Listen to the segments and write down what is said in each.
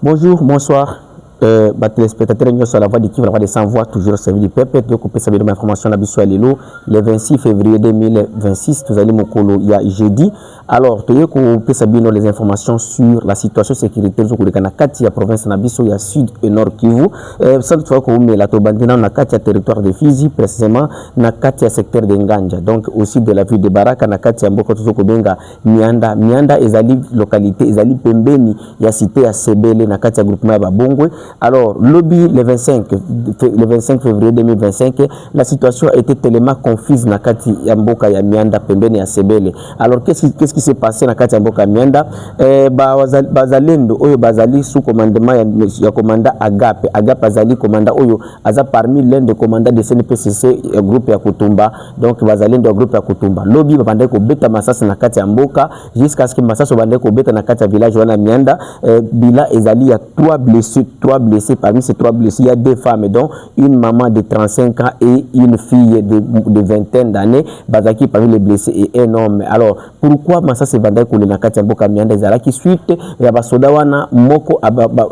Bonjour, bonsoir. Téléspectateurs, nous sommes la voix de qui la voix des sans voix, toujours servi du peuple. Donc, on peut savoir l'information de l'habitude le 26 février 2026. Vous allez m'ocolo il y a jeudi. Alors, tu peux savoir les informations sur la situation sécuritaire au Kanakati, la province Nabiso, il y a sud et nord Kivu. Cette fois qu'on met la Tobandina, on a quatre territoire de Fizi, précisément, on a quatre secteur de Nganja. Donc, aussi de la ville de Baraka, on a quatre Mboko Tuzokobenga, Mianda. Mianda, ezali localité, ezali Pembeni, il y a cité à Sebele, on a quatre groupements à Babongwe. Alors, lobby le 25 février 2025, la situation a été tellement confuse na kati ya mboka ya Mianda pembeni ya Sebele. Alors, qu'est-ce qui s'est passé na kati ya mboka Mianda? Bazalendo oyo bazali sous commandement ya commandant Agape. Agape azali commandant oyo aza parmi l'un des commandants de CNPCC groupe ya Kutumba. Donc bazalendo groupe ya Kutumba. Lobby babande ko beta masasa na kati ya mboka jusqu'à ce que masasa bande ko beta na kati ya village wana Mianda. Bila ezali ya 3 blessés. Parmi ces 3 blessés, il y a 2 femmes, donc une maman de 35 ans et une fille de vingtaine d'années. Bazaki parmi les blessés et un homme. Alors, pourquoi Massa se vendait pour les Nakatiambo Kamianda Zalaki suite ya basodawana moko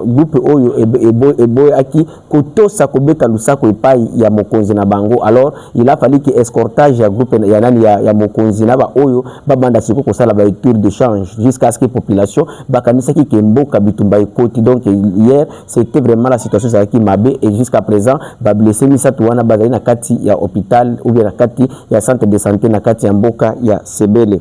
groupe oyo ebo aki koto sakobeta lusako epai ya mokonzi na bango. Alors, il a fallu que escortage ya groupe ya nani ya mokonzi na ba oyo babanda siko ko sala ba tour de change jusqu'à ce que population bakanisa ki kemboka bitumba ekoti. Donc hier c'était vraiment la situation qui m'a bé et jusqu'à présent ba blessé misatu wana bazali na kati ya hôpital ou bien na kati ya centre de santé na kati ya mboka ya Sebele.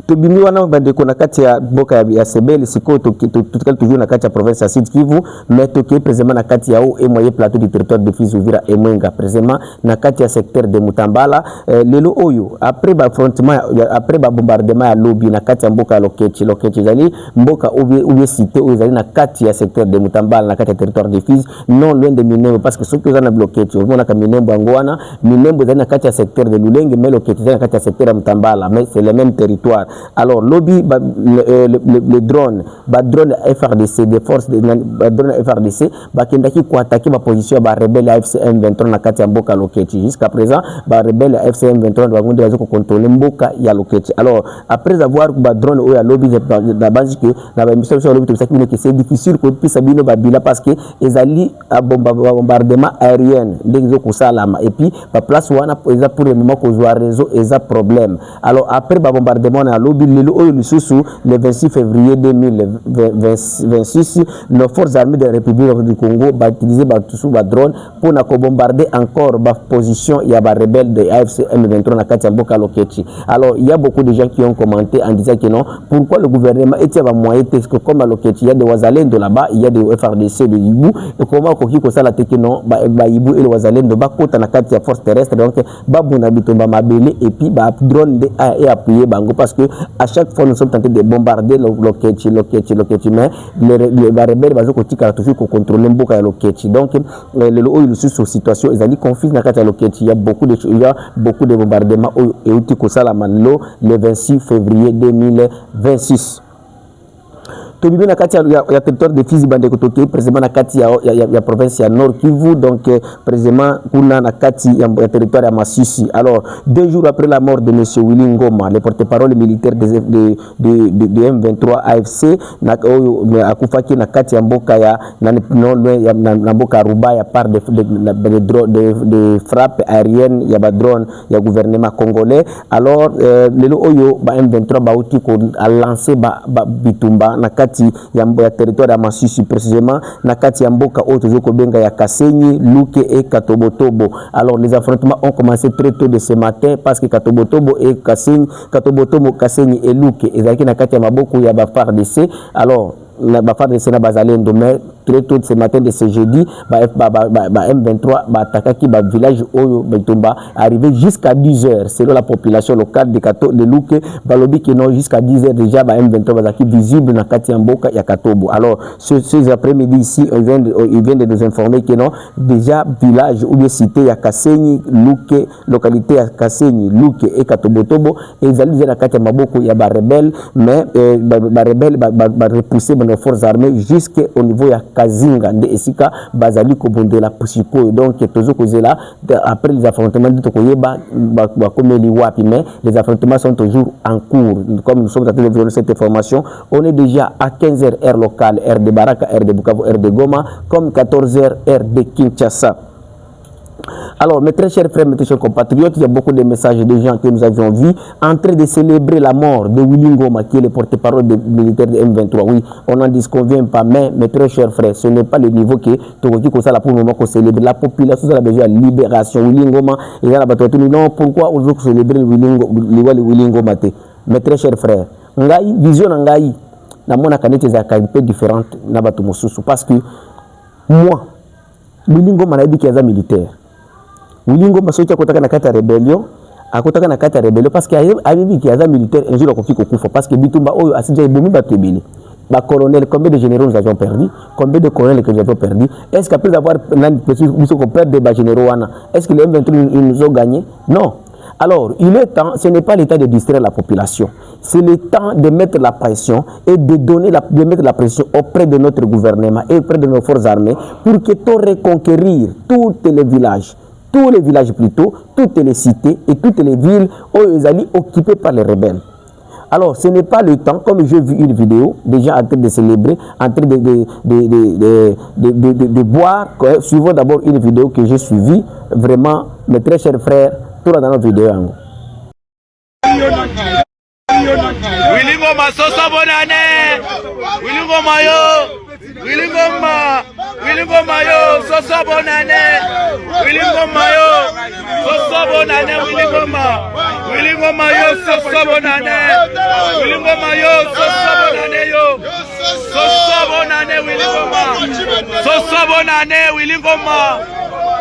Tobimi wana bandeko na kati ya boka ya Sebele siko tukal toujours na kati ya province ya Sud Kivu, mais toke précisément na kati ya et moyen plateau du territoire de Fizi Uvira et Mwenga précisément na kati ya secteur de Mutambala. Lelo oyo après affrontement après bombardement ya lobby na kati ya mboka Lokechi zali mboka ou cité ou zali na kati ya secteur de Mutambala na kati ya territoire de Fizi non loin de Minembo, parce que ceux qui ont na Lokechi on a ka Minembo angwana Minembo zali na kati ya secteur de Lulenge, mais Lokechi zali na kati ya secteur de Mutambala, mais c'est le même territoire. Alors, lobby, le drone, drone FRDC, des forces de drone FRDC, qui ont attaqué ma position, rebelle AFC M23 na kati ya mboka Lokechi. Jusqu'à présent, rebelle AFC M23 doit contrôler mboka ya Lokechi. Alors, après avoir drone ou ya lobby de base que na ba mission sur lobby que c'est difficile que puisse abino babila parce que les alliés à bombardement aérien des salama et puis la place wana pour le moment qu'on joue réseau et ça problème. Alors, après bombardement na lobby le 26 février 2026, nos forces armées de la République du Congo ont utilisé des drones pour bombarder encore la position des rebelles de AFC M23 na kati ya mboka Lokechi. Alors, il y a beaucoup de gens qui ont commenté en disant que non, pourquoi le gouvernement était à moyen que comme à Lokechi, il y a des Wazalendo là-bas, il y a des FRDC de Ibu, et comment Koki Kosala te que non, Ibu et les Wazalendo, Bakota na kati ya force terrestre, donc Babunabito Mabele, et puis drone de et appuyer Bango, parce que à chaque fois nous sommes tentés de bombarder Lokechi, mais les rebelles vont toujours contrôler mboka ya Lokechi. Donc le situation ils ont confus na kati ya Lokechi, il y a beaucoup de bombardements et outi kosala manlo le 26 février 2026. Tobibi na kati ya territoire de Fizi bande kotoke précisément na kati ya province ya Nord Kivu, donc précisément kuna na kati ya territoire ya Masisi. Alors 2 jours après la mort de monsieur Willy Ngoma, le porte-parole militaire de M23 AFC na akufaki na kati ya mboka ya na mboka Rubaya par de frappes aériennes ya ba drone ya gouvernement congolais. Alors lelo oyo ba M23 bauti ko a lancé ba bitumba na kati ya territoire ya Masisi précisément na kati ya mboka Otozoko Benga ya Kasenyi, Luke et Katobotobo. Alors les affrontements ont commencé très tôt de ce matin parce que Katobotobo et Kasenyi et Luke ezaki na kati ya maboko ya ba FARDC. Alors la FARDC na bazalendo, mais très tôt ce matin de ce jeudi M23 attaqué le village Oyo Betumba arrivé jusqu'à 10h selon la population locale de Luke balobi que non jusqu'à 10h déjà M23 bazaki visible na kati ya mboka ya Katobo. Alors ces après-midi ici ils viennent de nous informer que non déjà village ou bien cité ya Kasenyi Luke localité ya Kasenyi Luke et Katobotobo ils allaient na kati ya maboko ya ba rebelle, mais ba rebelle ba repousser nos forces armées jusqu'au niveau ya Kazinga de esika bazali ko bondela pusiko donc tozo kozela après les affrontements de Tokoyeba ba komeli wapi mais les affrontements sont toujours en cours comme nous sommes en train de vivre cette information on est déjà à 15h heure locale heure de Baraka heure de Bukavu heure de Goma comme 14h heure de Kinshasa. Alors, mes très chers frères, mes très chers compatriotes, il y a beaucoup de messages de gens que nous avions vus en train de célébrer la mort de Willy Ngoma, qui est le porte-parole des militaires de M23. Oui, on n'en disconvient pas, mais mes très chers frères, ce n'est pas le niveau que Togoki Kosala pour le moment qu'on célèbre. La population a besoin de libération. Willy Ngoma, et là, non, pourquoi on veut célébrer Willy Ngoma? Mes très chers frères, Ngai, vision Ngai, na mona kanete za un peu différente na batu mosusu parce que moi, Willy Ngoma na dit militaire. Willy Ngoma soki akotaka na kata rébellion akotaka na kata rébellion parce que ayebi ki aza militaire un jour akoki kokufa parce que bitumba oyo asija ebomi bato ebele ba colonel combien de généraux nous avons perdu combien de colonels que nous avons perdu est-ce qu'après avoir nous qu'on perd des généraux wana est-ce que les M23 ils nous ont gagné non. Alors, il est temps, ce n'est pas le temps de distraire la population, c'est le temps de mettre la pression et de mettre la pression auprès de notre gouvernement et auprès de nos forces armées pour que tout reconquérir tous les villages plutôt, toutes les cités et toutes les villes où ils allaient occupées par les rebelles. Alors, ce n'est pas le temps, comme j'ai vu une vidéo, des gens en train de célébrer, en train de boire. Suivons d'abord une vidéo que j'ai suivie, vraiment, mes très chers frères, tout dans notre vidéo. Willy Ngoma sosa bonane Willy Ngoma yo Willy Ngoma yo sosa bonane Willy Ngoma yo sosa bonane Willy Ngoma yo sosa bonane Willy Ngoma yo sosa bonane yo sosa bonane Willy Ngoma sosa bonane Willy Ngoma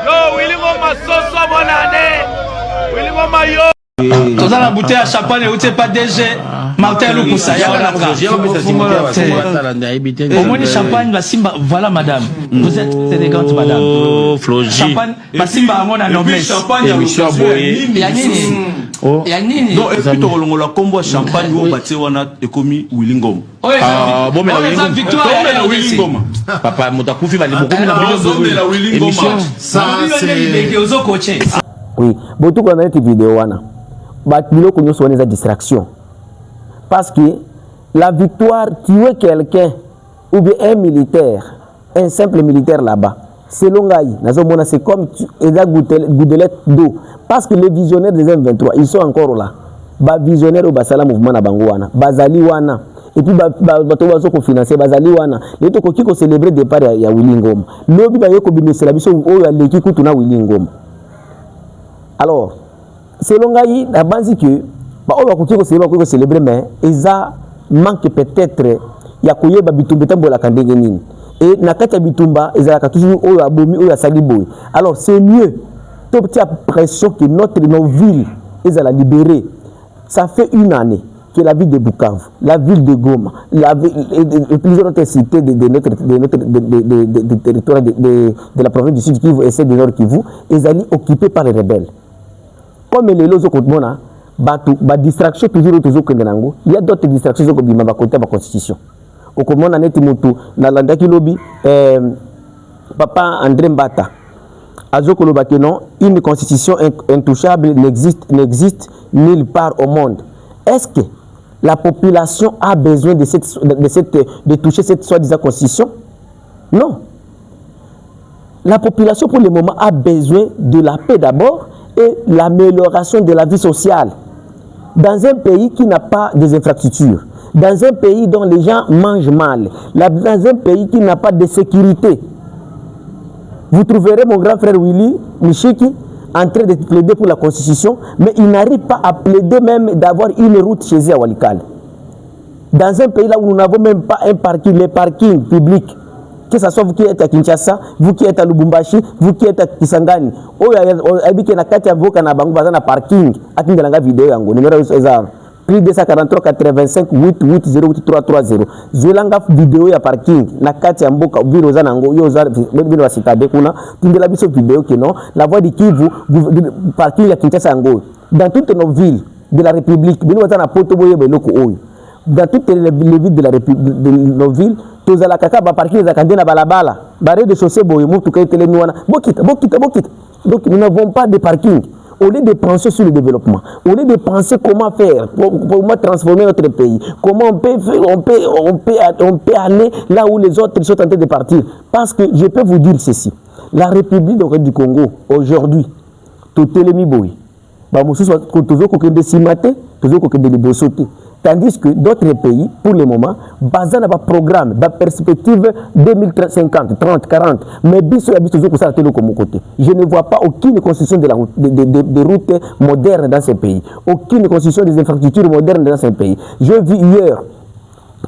yo Willy Ngoma sosa bonane Willy Ngoma yo Toza la bouteille à champagne ou t'es pas DG Martin Lukusa ya la au moins champagne la simba voilà madame vous êtes élégante madame champagne la simba à mon noblesse champagne ya nini donc est-ce que tu as la combo champagne ou bâti wana ekomi Willy Ngoma bon mais la Willy Ngoma papa motakufi ba la Willy Ngoma ça c'est oui beaucoup on a cette vidéo wana Batilo qu'on soit des distractions. Parce que la victoire, tuer quelqu'un, ou bien un militaire, un simple militaire là-bas, c'est l'ongaï. C'est comme une gouttelette d'eau. Parce que les visionnaires des M23, ils sont encore là. Les visionnaires au Basala mouvement na Bangouana, Bazali Wana. Et puis, bato ko financer Bazali Wana. Les gens qui ont célébré le départ de Willy Ngoma. L'obi ba yoko bimese la biso o ya leki kutuna Willy Ngoma. Alors, selon Gaï, la base que on va célébrer mais ça manque peut-être il y a koye ba bitumba tambola kandenge nini et na kata bitumba ezala toujours o abomi o ya saliboy. Alors c'est mieux toute petite pression que nos villes ezala libérées. Ça fait une année que la ville de Bukavu, la ville de Goma, et plusieurs autres cités de notre territoire de la province du Sud Kivu et celle du Nord Kivu ezali occupées par les rebelles. Comme les lois au distraction toujours il y a d'autres distractions qui sont côté de la constitution. Au comment on a été moto dans l'andaki lobby papa André Mbata azoko lobaki non une constitution intouchable n'existe nulle part au monde. Est-ce que la population a besoin de toucher cette soi-disant constitution? Non. La population pour le moment a besoin de la paix d'abord et l'amélioration de la vie sociale. Dans un pays qui n'a pas des infrastructures, dans un pays dont les gens mangent mal, dans un pays qui n'a pas de sécurité, vous trouverez mon grand frère Willy Michiki en train de plaider pour la constitution, mais il n'arrive pas à plaider même d'avoir une route chez eux à Walikale. Dans un pays là où nous n'avons même pas un parking, les parkings publics, que ce soit vous qui êtes à Kinshasa, vous qui êtes à Lubumbashi, vous qui êtes à Kisangani, habitez na kati ya Boka na Bangu bazana parking, atindelanga vidéo yango numéro ezar plus 243 85 88 0330 zelanga vidéo ya parking na kati ya Mboka biro za nango yo za bino wasitabe kuna tindela biso vidéo que non la voie de Kivu parking ya Kinshasa yango dans toutes nos villes de la République bino bazana poto boye beloko oyo dans toutes les villes de la République, de nos villes, tous à la caca, parking, à Kandena Balabala, barré de chaussée, Boyemou, tout cas, Bokita. Donc nous n'avons pas de parking. Au lieu de penser sur le développement, au lieu de penser comment faire, comment transformer notre pays, comment on peut aller là où les autres sont en train de partir. Parce que je peux vous dire ceci, la République du Congo, aujourd'hui, tout est le miboui. Tandis que d'autres pays, pour le moment, basés sur un programme, dans perspective 2050, 30, 40, mais je ne vois pas aucune construction de routes modernes dans ces pays, aucune construction des infrastructures modernes dans ces pays. Je vis hier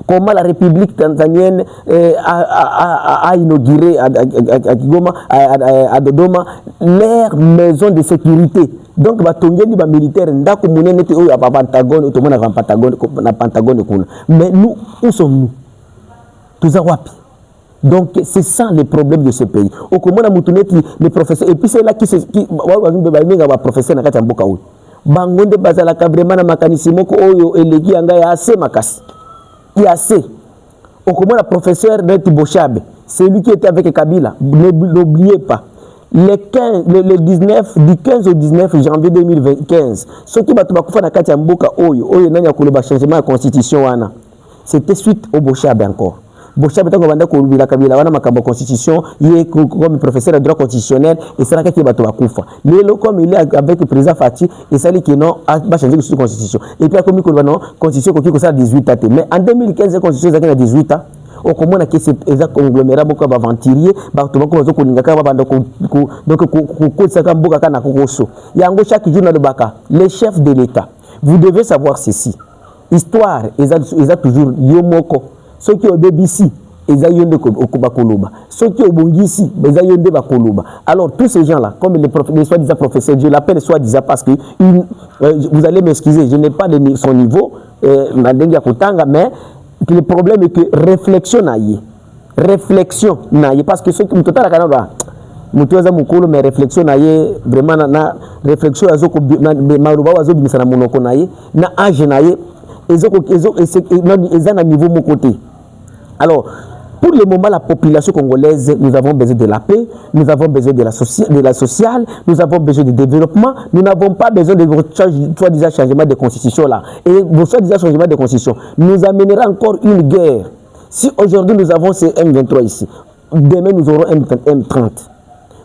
comment la République tanzanienne a inauguré à Dodoma leur maison de sécurité. Donc, les militaires, mais nous, où sommes-nous? Tous à Wapi. Donc, c'est ça le problème de ce pays. Au comment les professeurs, et puis c'est là qui professeur na kati mboka oyo. Bangonde bazala vraiment na makanisi moko oyo eleki anga ya assez makasi. Il y a assez. Au comment le professeur Neti Bochabe, c'est lui qui était avec Kabila. N'oubliez pas. Du 15 au 19 janvier 2015, ce qui va faire na kati mboka oyo nanya koloba changement de constitution wana. C'était suite au Bochabe encore. Bochabe tango banda ko lubila Kabila wana makambo constitution, il est comme professeur de droit constitutionnel et ça qui va kufa. Lelo comme il est avec le président Fati et ça dit que non va changer la constitution. Et puis comme il non constitution qui ça 18 ans mais en 2015 la constitution ça 18 ans. Au comment na que c'est exact conglomérat beaucoup aventurier ba to bako zo kolinga ka banda ko donc ko saka mboka kana kokoso. Yango chaque jour na baka les chefs de l'État. Vous devez savoir ceci. Histoire exact toujours yomoko. Ceux qui ont BBC, ils ont yonde bakoloba. Ceux qui ont bongisi, ils ont yonde bakoloba. Alors tous ces gens-là, comme les soi-disant professeurs, je l'appelle soi-disant parce que vous allez m'excuser, je n'ai pas de son niveau, mais le problème est que réflexion naïe, parce que ceux qui me total Canada, mais réflexion naïe, vraiment na réflexion azoko na maruba azo bimisa na monoko naïe, na âge naïe, ils ont un niveau mon côté. Alors, pour le moment, la population congolaise, nous avons besoin de la paix, nous avons besoin de la sociale, nous avons besoin de développement, nous n'avons pas besoin de soi-disant changement de constitution là. Et vos soi-disant changement de constitution nous amènera encore une guerre. Si aujourd'hui nous avons ces M23 ici, demain nous aurons M30.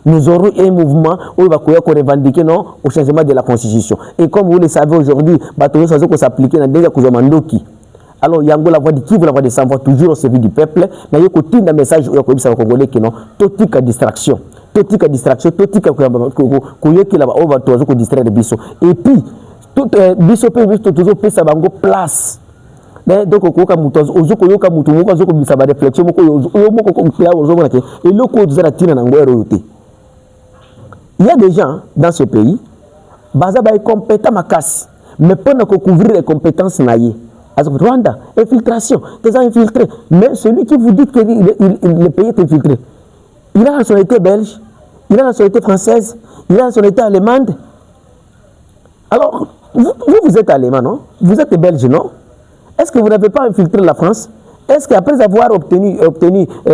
Nous aurons un mouvement où il va revendiquer au changement de la constitution. Et comme vous le savez aujourd'hui, il faut s'appliquer dans des Mandoki. Alors, Yango, la voix de Kivu, la voix de Savoie, toujours au service du peuple. Il y a un message au Congolais qui est totique à distraction. Totique à distraction, totique à distraire de Bisso. Et puis, tout Bisso peut toujours faire sa place. Donc, il y a des gens dans ce pays, ils sont compétents à casse, mais pendant qu'on couvre les compétences naïes. Rwanda, infiltration, des gens infiltrés. Mais celui qui vous dit que le pays est infiltré, il a la nationalité belge, il a la nationalité française, il a la nationalité allemande. Alors, vous êtes allemand, non? Vous êtes belge, non? Est-ce que vous n'avez pas infiltré la France? Est-ce qu'après avoir obtenu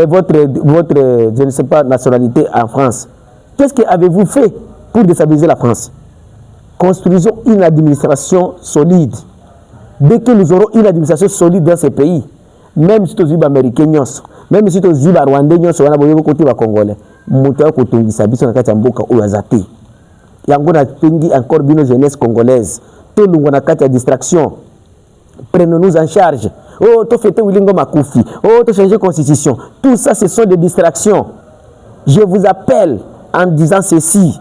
votre, je ne sais pas, nationalité en France, qu'est-ce qu'avez-vous fait pour déstabiliser la France? Construisons une administration solide. Dès que nous aurons une administration solide dans ces pays, même si tu es américain, même si tu es rwandais, tu es côté congolais, tu es côté de il y a encore une jeunesse congolaise. Tout le monde a distraction. Prenons-nous en charge. Oh, tu fais Wilingo Makoufi. Oh, tu changes la constitution. Tout ça, ce sont des distractions. Je vous appelle en disant ceci.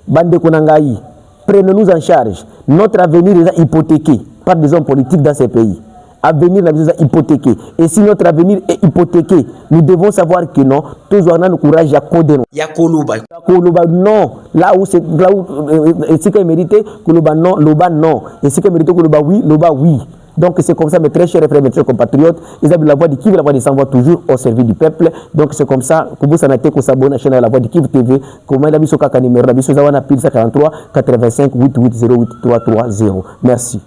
Bande Konangaï, prenons-nous en charge. Notre avenir est hypothéqué par des hommes politiques dans ces pays. Avenir est hypothéqué. Et si notre avenir est hypothéqué, nous devons savoir que non, tous on a le courage à coder. Yakoluba. Yakoluba, non. Là où c'est ce qu'il mérité, Koluba non, Loba non. Et ce qu'il mérité, Koluba oui, Loba oui. Donc c'est comme ça, mes très chers frères, mes chers compatriotes, ils ont la voix de Kivu, la voix de Savoie toujours au service du peuple. Donc c'est comme ça que vous avez s'abonner à la chaîne La Voix de Kivu TV. Comment il a mis son numéro, la mission 43 85 88 08 330. Merci.